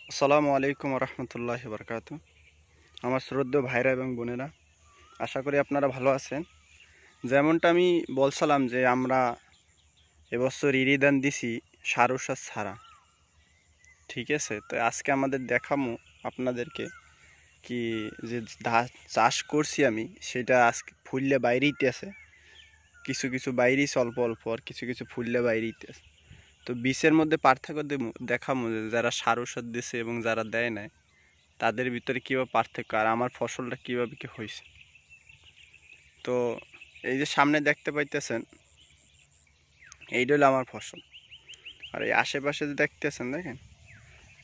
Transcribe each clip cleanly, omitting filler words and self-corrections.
আসসালামু আলাইকুম রহমতুল্লাহি বারকাতু। আমার শ্রদ্ধেয় ভাইরা এবং বোনেরা, আশা করি আপনারা ভালো আছেন। যেমনটা আমি বলছিলাম যে আমরা এবছর ইরিধান দিছি সার ছাড়া, ঠিক আছে। তো আজকে আমাদের দেখামো আপনাদেরকে কি যে চাষ করছি আমি, সেটা আজকে ফুললে বাইরেইতে আছে, কিছু কিছু বাইরেই অল্প অল্প, আর কিছু কিছু ফুললে বাইরেইতে আছে। তো বীজের মধ্যে পার্থক্য দেখামো যে যারা সার দিছে এবং যারা দেয় নাই, তাদের ভিতরে কীভাবে পার্থক্য, আর আমার ফসলটা কীভাবে কি হয়েছে। তো এই যে সামনে দেখতে পাইতেছেন, এইটা হলো আমার ফসল। আর এই আশেপাশে যে দেখতেছেন, দেখেন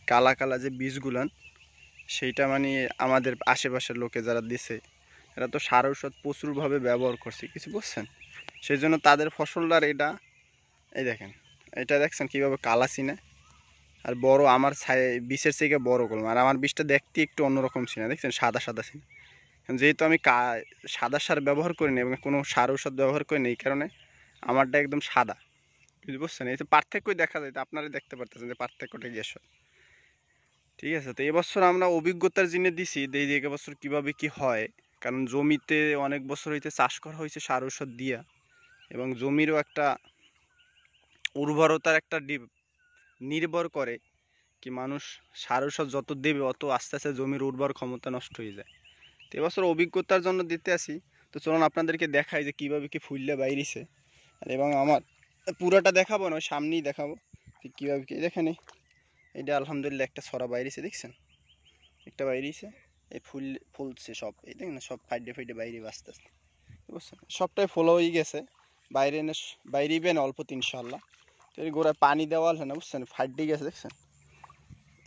কালা কালা যে বীজগুলান, সেইটা মানে আমাদের আশেপাশের লোকে যারা দিছে, এরা তো সার ঔষধ প্রচুরভাবে ব্যবহার করছে, কিছু বুঝছেন। সেই জন্য তাদের ফসলটার এটা, এই দেখেন এটা দেখছেন কীভাবে কালা চিনে, আর বড় আমার বীজের থেকে বড় কলম। আর আমার বীজটা দেখতে একটু অন্যরকম চিনে, দেখছেন সাদা সাদা চিনে। যেহেতু আমি সাদা সার ব্যবহার করি না এবং কোনো সার ঔষধ ব্যবহার করি না, এই কারণে আমারটা একদম সাদা, বুঝতে পারছেন। এই যে পার্থক্যই দেখা যায়, আপনারা দেখতে পারতেছেন যে পার্থক্যটা কি আসলে, ঠিক আছে। তো এবছর আমরা অভিজ্ঞতার জিনিস দিছি এই যে এবছর কীভাবে কি হয়, কারণ জমিতে অনেক বছর হইতে চাষ করা হয়েছে সার ঔষধ দিয়া, এবং জমিরও একটা উর্বরতার একটা নির্ভর করে কি মানুষ সার ঔষধ যত দেবে অত আস্তে আস্তে জমির উর্বর ক্ষমতা নষ্ট হয়ে যায়। তো এবছর অভিজ্ঞতার জন্য দিতে আসি। তো চলুন আপনাদেরকে দেখাই যে কীভাবে কি ফুললে বাইরেছে, আর এবং আমার পুরাটা দেখাবো না, ওই সামনেই দেখাবো যে কীভাবে কি। দেখেন এইটা আলহামদুলিল্লাহ একটা ছড়া বাইরেছে, দেখছেন একটা বাইরেছে, এই ফুলছে সব, এই দেখেন সব ফাইডে ফাইডে বাইরে আস্তে আস্তে, বুঝছেন। সবটাই ফলো হয়ে গেছে, বাইরে এনে বাইরেই অল্প ইনশাল্লাহ। তো এই গোড়ায় পানি দেওয়া হয় না, বুঝছেন, ফাইডে গেছে, দেখছেন।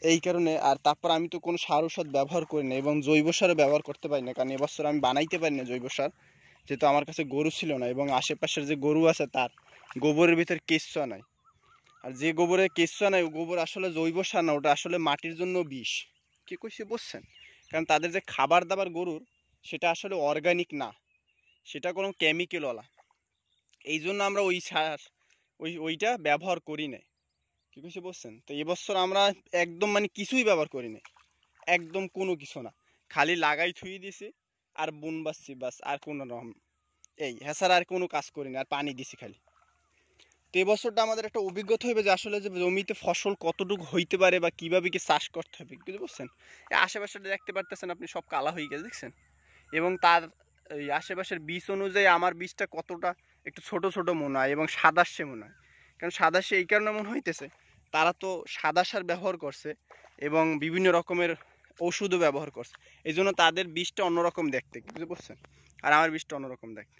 এই কারণে, আর তারপর আমি তো কোনো সার ঔষধ ব্যবহার করি না এবং জৈব সারও ব্যবহার করতে পারি না, কারণ এবছর আমি বানাইতে পারি না জৈব সার, যেহেতু আমার কাছে গরু ছিল না, এবং আশেপাশের যে গরু আছে তার গোবরের ভিতরে কেঁচুয়া নাই। আর যে গোবরের কেঁচুয়া নাই, গোবর আসলে জৈব সার না, ওটা আসলে মাটির জন্য বিষ। কি কইছে বুঝছেন, কারণ তাদের যে খাবার দাবার গরুর, সেটা আসলে অর্গানিক না, সেটা কোনো কেমিক্যালওয়ালা। এই জন্য আমরা ওই সার ওইটা ব্যবহার করি না, কি কইছে বুঝছেন। তো এবছর আমরা একদম মানে কিছুই ব্যবহার করি না, একদম কোনো কিছু না, খালি লাগাই থুই দিছি আর বুন বাসছি বাস, আর কোনো রকম এই হ্যাঁ আর কোনো কাজ করি না, আর পানি দিছি খালি। তো এবছরটা আমাদের একটা অভিজ্ঞতা হইবে যে আসলে যে জমিতে ফসল কতটুকু হইতে পারে বা কীভাবে কি চাষ করতে হবে, বুঝতে পারছেন। এই আশেপাশে দেখতে পারতেছেন আপনি, সব কালা হয়ে গেছে, দেখছেন। এবং তার এই আশেপাশের বীজ অনুযায়ী আমার বীজটা কতটা একটু ছোট ছোট মনে হয় এবং সাদাসে মনে হয়, কারণ সাদাসে এই কারণে মনে হইতেছে তারা তো সাদা সার ব্যবহার করছে এবং বিভিন্ন রকমের ওষুধও ব্যবহার করছে, এই জন্য তাদের বীজটা অন্যরকম দেখতে, বুঝতে পারছেন। আর আমার বীজটা অন্যরকম দেখতে।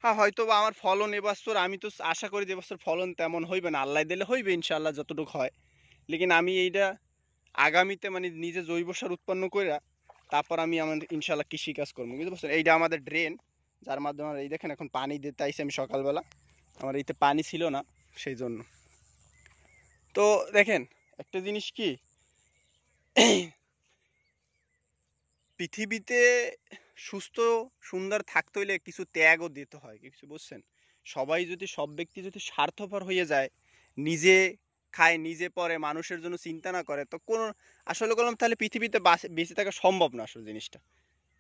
হ্যাঁ, হয়তো বা আমার ফলন এবছর, আমি তো আশা করি যে এবছর ফলন তেমন হইবে না, আল্লাহ দিলে হইবে ইনশাল্লাহ যতটুকু হয়। লেকিন আমি এইটা আগামীতে মানে নিজে জৈব সার উৎপন্ন করে তারপর আমি আমার ইনশাল্লাহ কৃষিকাজ করবো, বুঝতে পারছেন। এইটা আমাদের ড্রেন, যার মাধ্যমে এই দেখেন এখন পানি দিতে আইসি আমি সকালবেলা, আমার এইতে পানি ছিল না, সেই জন্য। তো দেখেন একটা জিনিস কি, পৃথিবীতে সুস্থ সুন্দর থাকতে হইলে কিছু ত্যাগও দিতে হয়, কিছু বুঝছেন। সবাই যদি, সব ব্যক্তি যদি স্বার্থপর হয়ে যায়, নিজে খায় নিজে পরে, মানুষের জন্য চিন্তা না করে, তো কোনো আসলে বললাম তাহলে পৃথিবীতে বেঁচে থাকা সম্ভব না আসলে জিনিসটা।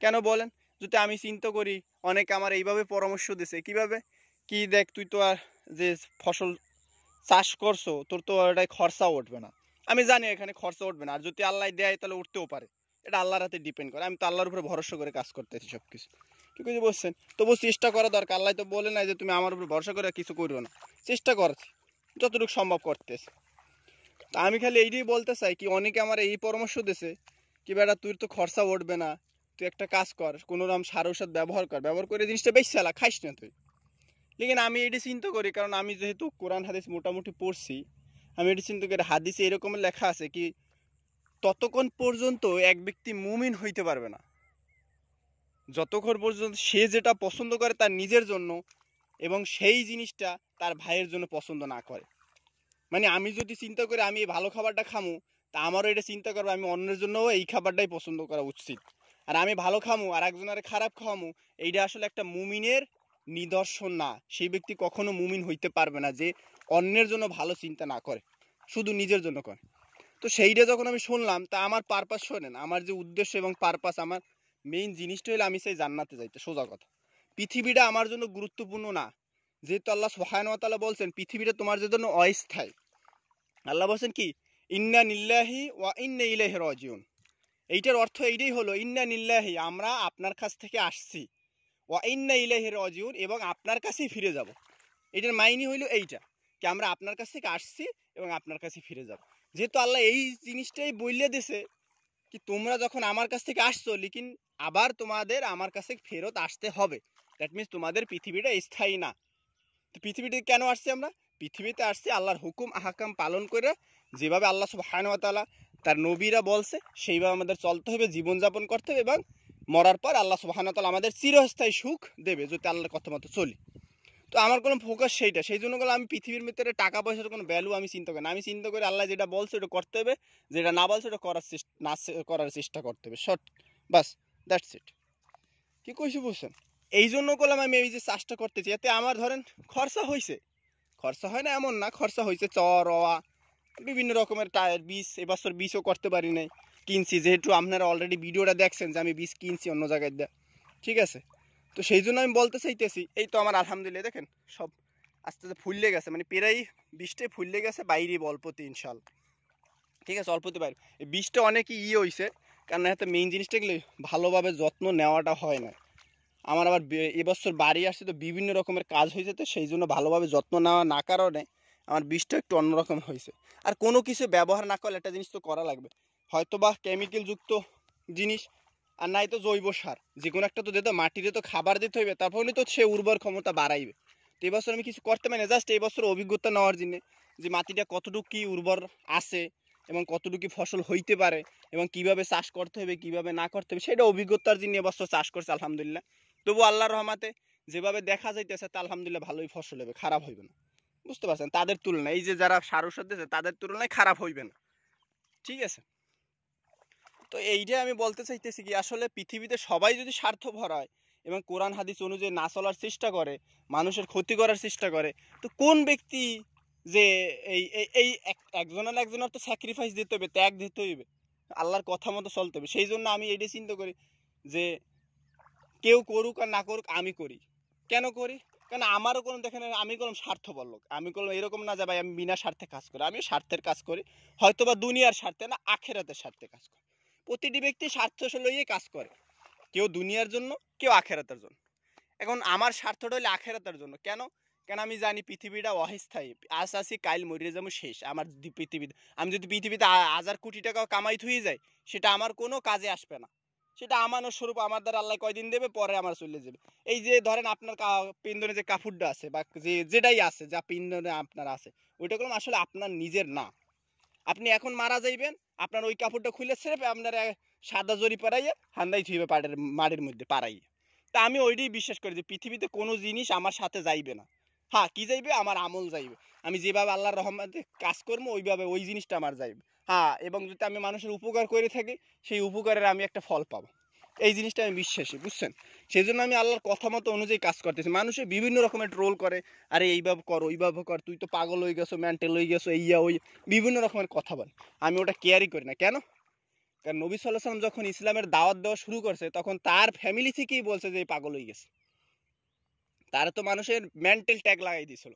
কেন বলেন, যদি আমি চিন্তা করি, অনেকে আমার এইভাবে পরামর্শ দিছে, কিভাবে কি, দেখ তুই তো আর যে ফসল চাষ করছো, তোর তো এটাই খরচা উঠবে না। আমি জানি এখানে খরচা উঠবে না, আর যদি আল্লাহ দেয় তাহলে উঠতেও পারে, এটা আল্লাহর হাতে ডিপেন্ড করে। আমি তো আল্লাহর উপরে ভরসা করে কাজ করতেছি সব কিছু, ঠিক আছে বলছেন। তবু চেষ্টা করা দরকার, আল্লাহ তো বলে নাই যে তুমি আমার উপরে ভরসা করে কিছু করো না, চেষ্টা করছি যতটুকু সম্ভব করতেছে। তা আমি খালি এইটাই বলতে চাই কি, অনেকে আমার এই পরামর্শ দিছে কি, বেটা তুই তো খরচা উঠবে না, তুই একটা কাজ কর, কোনো রকম সার ঔষধ ব্যবহার করে জিনিসটা বেশি চালা, খাইস না তুই। লেকিন আমি এটি চিন্তা করি, কারণ আমি যেহেতু কোরআন হাদিস মোটামুটি পড়ছি, আমি এটি চিন্তা করি হাদিসে এরকমের লেখা আছে কি, ততক্ষণ পর্যন্ত এক ব্যক্তি মুমিন হইতে পারবে না যতক্ষণ পর্যন্ত সে যেটা পছন্দ করে তার নিজের জন্য, এবং সেই জিনিসটা তার ভাইয়ের জন্য পছন্দ না করে। মানে আমি যদি চিন্তা করি আমি এই ভালো খাবারটা খামু, তা আমারও এটা চিন্তা করবো আমি অন্যের জন্যও এই খাবারটাই পছন্দ করা উচিত। আর আমি ভালো খামু আর একজনের খারাপ খাওয়ামু, এইটা আসলে একটা মুমিনের নিদর্শন না। সেই ব্যক্তি কখনো মুমিন হইতে পারবে না যে অন্যের জন্য ভালো চিন্তা না করে, শুধু নিজের জন্য করে। তো সেইটা যখন আমি শুনলাম, তা আমার পারপাস শোনেন, আমার যে উদ্দেশ্য এবং পারপাস, আমার মেইন জিনিসটা হলো আমি সেই জান্নাতে যাইতে, সোজা কথা। পৃথিবীটা আমার জন্য গুরুত্বপূর্ণ না, যেহেতু আল্লাহ সুবহানাহু ওয়া তাআলা বলছেন পৃথিবীটা তোমার জন্য অস্থায়ী। আল্লাহ বলছেন কি, ইন্না লিল্লাহি ওয়া ইন্না ইলাইহি রাজিউন। এইটার অর্থ এইটাই হলো, ইন্না লিল্লাহি আমরা আপনার কাছ থেকে আসছি, ওয়া ইন্না ইলাইহি রাজিউন এবং আপনার কাছেই ফিরে যাব। এটার মাইনি হইল এইটা, কি আমরা আপনার কাছ থেকে আসছি এবং আপনার কাছে ফিরে যাব। যেহেতু আল্লাহ এই জিনিসটাই বইলে দিছে কি তোমরা যখন আমার কাছ থেকে আসছো, লেকিন আবার তোমাদের আমার কাছে ফেরত আসতে হবে। দ্যাট মিনস তোমাদের পৃথিবীটা স্থায়ী না। তো পৃথিবীতে কেন আসছি আমরা? পৃথিবীতে আসছি আল্লাহর হুকুম আহকাম পালন করে, যেভাবে আল্লাহ সুবহানাহু ওয়া তাআলা তার নবীরা বলছে সেইভাবে আমাদের চলতে হবে, জীবনযাপন করতে হবে, এবং মরার পর আল্লাহ সুবহানাহু ওয়া তাআলা আমাদের চিরস্থায়ী সুখ দেবে যদি আল্লাহর কথা মতো চলি। তো আমার কোনো ফোকাস সেইটা, সেই জন্য আমি পৃথিবীর ভিতরে টাকা পয়সার কোনো ভ্যালু আমি চিন্তা করি না। আমি চিন্তা করি আল্লাহ যেটা বলছে ওটা করতে হবে, যেটা না বলছে ওটা করার চেষ্টা করতে হবে, শর্ট, বাস, দ্যাটস ইট। কি কইছি বুঝছেন? এই জন্য করলাম আমি এই যে চাষটা করতেছি, এতে আমার ধরেন খরচা হয়েছে, খরচা হয় না এমন না, খরচা হয়েছে, রওয়া বিভিন্ন রকমের টায়ার, বীজ, এবছর বীজও করতে পারি নাই, কিনছি, যেহেতু আপনারা অলরেডি ভিডিওটা দেখছেন যে আমি বীজ কিনছি অন্য জায়গায় দেয়া, ঠিক আছে। তো সেই জন্য আমি বলতে চাইতেছি, এই তো আমার আলহামদুলিল্লাহ দেখেন সব আস্তে আস্তে ফুললে গেছে, মানে প্রায় বীজটাই ফুললে গেছে, বাইরে অল্পতে ইনশাল, ঠিক আছে, অল্পতে বাইরে। এই বীজটা অনেকই হয়েছে, কারণ এতে মেইন জিনিসটা গেলে ভালোভাবে যত্ন নেওয়াটা হয় না। আমার আবার এবছর বাড়ি আসছে তো বিভিন্ন রকমের কাজ হয়েছে, তো সেই জন্য ভালোভাবে যত্ন নেওয়া না কারণে আমার বীজটা একটু অন্যরকম হয়েছে। আর কোনো কিছু ব্যবহার না করলে একটা জিনিস তো করা লাগবে, হয়তো বা কেমিক্যালযুক্ত জিনিস, আর নাই তো জৈব সার, যে কোনো একটা তো দিতে, মাটিতে তো খাবার দিতে হইবে, তারপরে তো সে উর্বর ক্ষমতা বাড়াইবে। তো এবছর আমি কিছু করতে পারি না, জাস্ট এই বছর অভিজ্ঞতা নেওয়ার জন্য, যে মাটিটা কতটুকু কি উর্বর আছে এবং কতটুকু ফসল হইতে পারে এবং কিভাবে চাষ করতে হবে কিভাবে না করতে হবে, সেটা অভিজ্ঞতার জন্য এবছর চাষ করছে আলহামদুলিল্লাহ। তবু আল্লাহর রহমাতে যেভাবে দেখা যাইতেছে তা আলহামদুলিল্লাহ ভালোই ফসল হবে, খারাপ হইবে না, বুঝতে পারছেন? তাদের তুলনায় এই যে যারা সার ওষুধ দিয়েছে তাদের তুলনায় খারাপ হইবে না, ঠিক আছে। তো এইটাই আমি বলতে চাইতেছি কি, আসলে পৃথিবীতে সবাই যদি স্বার্থপর হয় এবং কোরআন হাদিস অনুযায়ী না চলার চেষ্টা করে, মানুষের ক্ষতি করার চেষ্টা করে, তো কোন ব্যক্তি যে এই এই একজনের তো স্যাক্রিফাইস দিতে হবে, ত্যাগ দিতে হইবে, আল্লাহর কথা মতো চলতে হবে। সেই জন্য আমি এইটাই চিন্তা করি যে কেউ করুক আর না করুক আমি করি। কেন করি? কারণ আমারও কোনো দেখেন, আমি কোনো স্বার্থপর লোক, আমি কোনো এরকম না যে ভাই আমি বিনা স্বার্থে কাজ করি, আমি স্বার্থের কাজ করি, হয়তো বা দুনিয়ার স্বার্থে না, আখেরাতের স্বার্থে কাজ করি। প্রতিটি ব্যক্তি স্বার্থ লইয়ে কাজ করে, কেউ দুনিয়ার জন্য, কেউ আখেরাতের জন্য। এখন আমার স্বার্থটা হলে আখেরাতের জন্য। কেন? কেন আমি জানি পৃথিবীটা অস্থায়ী, আজ আসি কাইল মরিয়ে যাবো, শেষ আমার পৃথিবীতে। আমি যদি পৃথিবীতে 1000 কোটি টাকাও কামাই থুয়ে যাই, সেটা আমার কোনো কাজে আসবে না, সেটা আমানত স্বরূপ আমার দ্বারা আল্লাহ কয়দিন দেবে, পরে আমার চলে যাবে। এই যে ধরেন আপনার পিন্দনে যে কাপড়টা আছে বা যেটাই আছে, যা পিন্দনে আপনার আছে, ওইটা কোনো আসলে আপনার নিজের না। আপনি এখন মারা যাইবেন, আপনার ওই কাপড়টা খুলে ছেড়ে আপনার সাদা জরি পাড়াইয়া হান্দাই থুইবে মাটির মধ্যে পাড়াইয়া। তা আমি ওইটাই বিশ্বাস করি যে পৃথিবীতে কোনো জিনিস আমার সাথে যাইবে না। হ্যাঁ, কি যাইবে? আমার আমল যাইবে। আমি যেভাবে আল্লাহর রহমতে কাজ করবো ওইভাবে ওই জিনিসটা আমার যাইবে। হ্যাঁ, এবং যদি আমি মানুষের উপকার করে থাকি, সেই উপকারের আমি একটা ফল পাবো। এই জিনিসটা আমি বিশ্বাসী, বুঝছেন? সেই জন্য আমি আল্লাহর কথা মতো অনুযায়ী কাজ করতেছি। মানুষে বিভিন্ন রকমের ট্রোল করে, আরে এইভাবে কর, ওইভাবে কর, তুই তো পাগল হয়ে গেছো, মেন্টাল হয়ে গেছো, ইয়া ওই বিভিন্ন রকমের কথা বলে। আমি ওটা কেয়ারই করি না। কেন? কারণ নবী সাল্লাল্লাহু আলাইহি ওয়াসাল্লাম যখন ইসলামের দাওয়াত দেওয়া শুরু করছে, তখন তার ফ্যামিলি থেকেই বলছে যে এই পাগল হয়ে গেছে। তারা তো মানুষের মেন্টাল ট্যাগ লাগাই দিয়েছিল।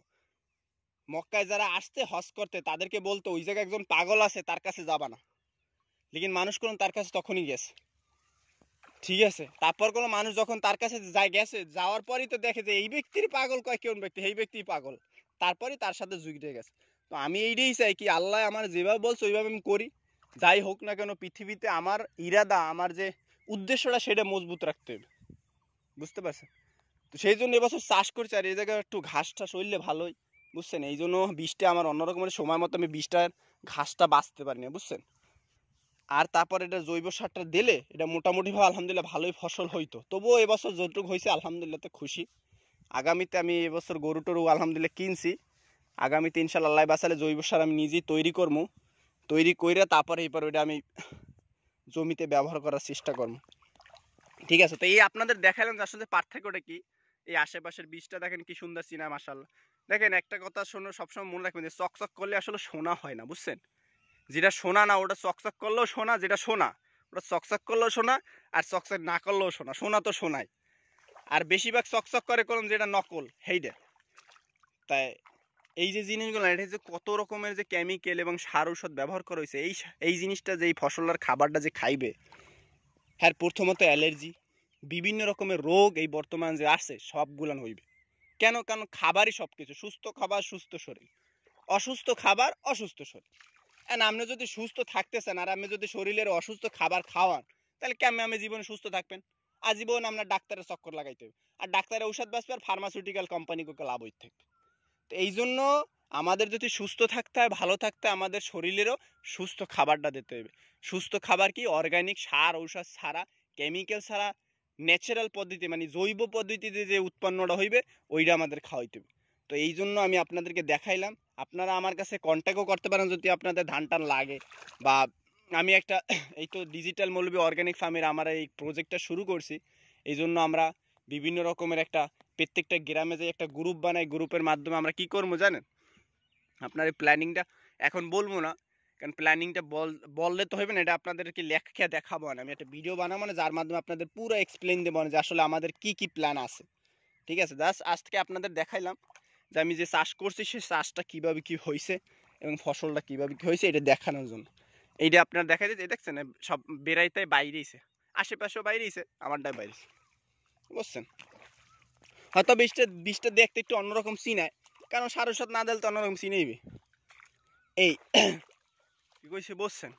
মক্কায় যারা আসতে হজ করতে, তাদেরকে বলতো ওই জায়গায় একজন পাগল আছে, তার কাছে যাবা না। লেকিন মানুষ কোন তার কাছে তখনই গেছে, ঠিক আছে। তারপর কোনো মানুষ যখন তার কাছে গেছে, যাওয়ার পরই তো দেখে যে এই ব্যক্তির পাগল কয়, কোন ব্যক্তি, এই ব্যক্তি পাগল, তারপরে তার সাথে জুড়ে গেছে। তো আমি এইটাই চাই কি, আল্লাহ আমার যেভাবে বলছে ওইভাবে আমি করি, যাই হোক না কেন পৃথিবীতে আমার ইরাদা, আমার যে উদ্দেশ্যটা, সেটা মজবুত রাখতে হবে, বুঝতে পারছেন? তো সেই জন্য এবছর চাষ করছি, আর এই জায়গায় একটু ঘাসটা সরলে ভালোই, বুঝছেন? এই জন্য বীজটা আমার অন্যরকমের সময় মতো আমি বীজটার ঘাসটা বাঁচতে পারিনি, বুঝছেন? আর তারপর এটা জৈব সারটা দিলে এটা মোটামুটিভাবে আলহামদুলিল্লাহ ভালোই ফসল হইতো। তবুও এবছর যতটুকু হয়েছে আলহামদুলিল্লাহ তো খুশি। আগামীতে আমি এবছর গরু টরু আলহামদুলিল্লাহ কিনছি, আগামীতে ইনশাল্লাহ আল্লাহ বাঁচালে জৈব সার আমি নিজেই তৈরি করবো, তৈরি করে তারপরে এরপর ওইটা আমি জমিতে ব্যবহার করার চেষ্টা করবো, ঠিক আছে। তো এই আপনাদের দেখালাম যে আসলে পার্থক্যটা কি। এই আশেপাশের বীজটা দেখেন কি সুন্দর চিনা, মাশাআল্লাহ। দেখেন একটা কথা শোনো, সবসময় মনে রাখবেন যে চকচক করলে আসলে সোনা হয় না, বুঝছেন? যেটা সোনা না ওটা চকচক করলেও সোনা, যেটা সোনা ওটা চকচক করলেও সোনা, আর চকচক না করলেও সোনা। সোনা তো সোনাই, আর বেশিরভাগ চকচক করে করলাম যেটা নকল সেইটা। তাই এই যে জিনিসগুলো, এটা যে কত রকমের যে কেমিক্যাল এবং সার ঔষধ ব্যবহার করা হয়েছে, এই জিনিসটা যে এই ফসলের খাবারটা যে খাইবে, হ্যাঁ প্রথমত অ্যালার্জি, বিভিন্ন রকমের রোগ এই বর্তমান যে আসছে সবগুলান হইবে। কেন? কারণ খাবারই সব কিছু। সুস্থ খাবার সুস্থ শরীর, অসুস্থ খাবার অসুস্থ শরীর। এন্ড আপনি যদি সুস্থ থাকতে চান আর আপনি যদি শরীরের অসুস্থ খাবার খাওয়ান, তাহলে কেমন আমি জীবনে সুস্থ থাকবেন? আজীবন আপনার ডাক্তারের চক্কর লাগাইতে হবে, আর ডাক্তারের ঔষধ বাঁচবে আর ফার্মাসিউটিক্যাল কোম্পানিকে লাভ হইতে থাকবে। তো এই জন্য আমাদের যদি সুস্থ থাকতে হয়, ভালো থাকতে হয়, আমাদের শরীরেরও সুস্থ খাবারটা দিতে হবে। সুস্থ খাবার কি? অর্গানিক সার ঔষধ ছাড়া, কেমিক্যাল ছাড়া, ন্যাচারাল পদ্ধতি মানে জৈব পদ্ধতিতে যে উৎপন্নটা হইবে ওইটা আমাদের খাওয়াইতে হবে। তো এই জন্য আমি আপনাদেরকে দেখাইলাম। আপনারা আমার কাছে কন্ট্যাক্টও করতে পারেন যদি আপনাদের ধান টান লাগে, বা আমি একটা এই তো ডিজিটাল মৌলবী অর্গানিক ফার্মের আমার এই প্রজেক্টটা শুরু করছি। এই জন্য আমরা বিভিন্ন রকমের একটা প্রত্যেকটা গ্রামে যে একটা গ্রুপ বানাই, গ্রুপের মাধ্যমে আমরা কি করবো জানেন? আপনার এই প্ল্যানিংটা এখন বলবো না, কারণ প্ল্যানিংটা বললে তো হবে না, এটা আপনাদেরকে লেখা দেখাবো না। আমি একটা ভিডিও বানাবো না যার মাধ্যমে আপনাদের পুরো এক্সপ্লেন দেবো না যে আসলে আমাদের কি কি প্ল্যান আছে। ঠিক আছে, জাস্ট আজকে আপনাদের দেখাইলাম যে আমি যে চাষ করছি সে চাষটা কীভাবে কী হয়েছে এবং ফসলটা কীভাবে কী হয়েছে এটা দেখানোর জন্য। এইটা আপনার দেখাই দিচ্ছে, দেখছেন সব বেড়াইতে বাইরেইছে, আশেপাশেও বাইরেইছে, আমারটাই বাইরেছে, বুঝছেন? হয়তো বীজটা দেখতে একটু অন্যরকম চিনায়, কারণ সার ওষুধ না দিলে তো অন্যরকম চিনেইবে। এই কি কইছে বুঝছেন?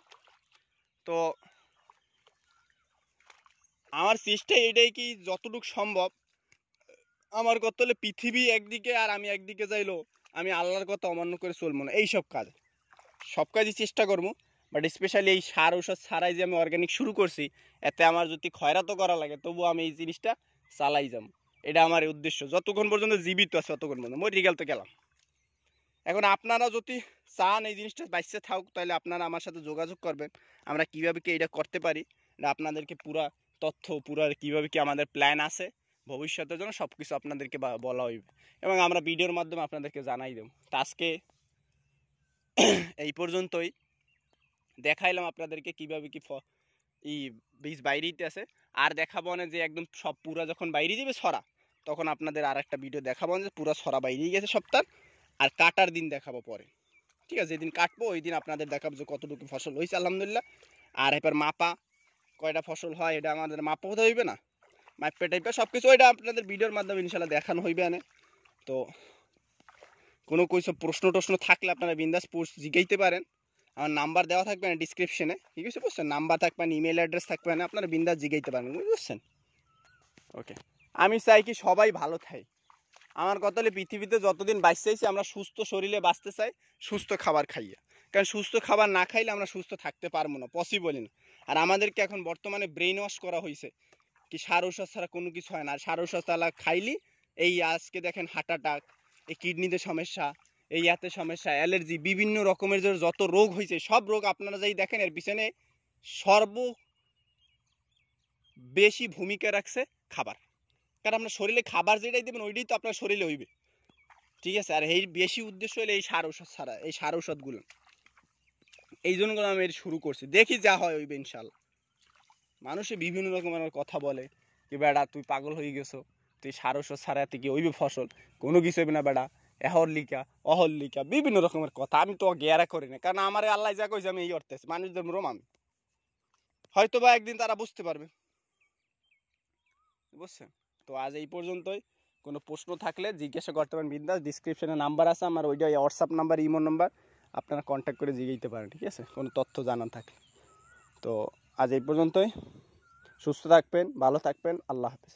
তো আমার চেষ্টা এটাই কি যতটুকু সম্ভব আমার করতে হলে পৃথিবী একদিকে আর আমি একদিকে যাইলো, আমি আল্লাহর কথা অমান্য করে চলবো না। এইসব কাজ সব কাজই চেষ্টা করবো, বাট স্পেশালি এই সার ঔষধ ছাড়াই যে আমি অর্গানিক শুরু করছি, এতে আমার যদি খয়রাতও করা লাগে তবুও আমি এই জিনিসটা চালাই যাবো। এটা আমার উদ্দেশ্য, যতক্ষণ পর্যন্ত জীবিত আছে ততক্ষণ পর্যন্ত। মরি গেল তো গেলাম। এখন আপনারা যদি চান এই জিনিসটা বাইসে থাকুক, তাহলে আপনারা আমার সাথে যোগাযোগ করবেন। আমরা কীভাবে কি এটা করতে পারি, এটা আপনাদেরকে পুরা তথ্য, পুরা কীভাবে কি আমাদের প্ল্যান আছে ভবিষ্যতের জন্য সব কিছু আপনাদেরকে বলা হইবে, এবং আমরা ভিডিওর মাধ্যমে আপনাদেরকে জানাই দেব। তো আজকে এই পর্যন্তই দেখাইলাম আপনাদেরকে কীভাবে কি এই বীজ বাইরেতে আছে। আর দেখাবো না যে একদম সব পুরা যখন বাইরে যাবে ছড়া, তখন আপনাদের আর একটা ভিডিও দেখাবো যে পুরা ছড়া বাইরেই গেছে সপ্তাহ, আর কাটার দিন দেখাবো পরে। ঠিক আছে, যেদিন কাটবো ওই দিন আপনাদের দেখাবো যে কতটুকু ফসল হয়েছে আলহামদুলিল্লাহ। আর এবার মাপা কয়টা ফসল হয় এটা আমাদের মাপা হতে হইবে না, মাপে টাইপে সব কিছু ওইটা আপনাদের ভিডিওর মাধ্যমে ইনশাল্লাহ দেখানো হইবে আনে। তো কোনো কিছু প্রশ্ন টশ্ন থাকলে আপনারা বিন্দাস পোস্ট জিগাইতে পারেন। আমার নাম্বার দেওয়া থাকবে না ডিসক্রিপশনে, ঠিক আছে বুঝছেন? নাম্বার থাকবে না, ইমেল অ্যাড্রেস থাকবে না, আপনারা বিন্দাস জিগাইতে পারেন, বুঝছেন? ওকে, আমি চাই কি সবাই ভালো থাকে। আমার কথা হলে পৃথিবীতে যতদিন বাঁচতেছি আমরা সুস্থ শরীরে বাঁচতে চাই, সুস্থ খাবার খাইয়া। কারণ সুস্থ খাবার না খাইলে আমরা সুস্থ থাকতে পারবো না, পসিবলই না। আর আমাদেরকে এখন বর্তমানে ব্রেন ওয়াশ করা হয়েছে কি সার ঔষধ ছাড়া কোনো কিছু হয় না, আর সার ঔষধ ছাড়া খাইলি এই আজকে দেখেন হার্ট অ্যাটাক, এই কিডনিতে সমস্যা, এই ইয়াতে সমস্যা, অ্যালার্জি, বিভিন্ন রকমের যত রোগ হয়েছে সব রোগ আপনারা যাই দেখেন এর পিছনে সর্ব বেশি ভূমিকা রাখছে খাবার। কারণ আপনার শরীরে খাবার যেটাই দেবেন ওইটাই তো আপনার শরীরে হইবে। ঠিক আছে, আর এই বেশি উদ্দেশ্য হলে এই সার ঔষধ ছাড়া, এই সার ঔষধগুলো, এই জন্য আমি এর শুরু করছি, দেখি যা হয় হইবে ইনশাল্লাহ। মানুষে বিভিন্ন রকমের কথা বলে কি বেড়া তুই পাগল হয়ে গেছো, তুই সার ওষুধ ছাড়া কি হইবে ফসল, কোনো কিছু হইবে না বেড়া, এহর লিকা অহর লিকা, বিভিন্ন রকমের কথা। আমি তো গেয়ারা করি না, কারণ আমার আল্লাহ যা কইছে আমি এই অর্থে মানুষদের রোম আমি, হয়তো বা একদিন তারা বুঝতে পারবে, বুঝছেন? তো আজ এই পর্যন্তই। কোনো প্রশ্ন থাকলে জিজ্ঞাসা করতে পারেন বিন্দাস, ডিসক্রিপশনে নাম্বার আছে আমার, ওইটা হোয়াটসঅ্যাপ নাম্বার, ইমো নাম্বার, আপনারা কন্ট্যাক্ট করে জিজ্ঞাসতে পারেন। ঠিক আছে, কোনো তথ্য জানার থাকলে। তো আজ এই পর্যন্তই, সুস্থ থাকবেন, ভালো থাকবেন, আল্লাহ হাফেজ।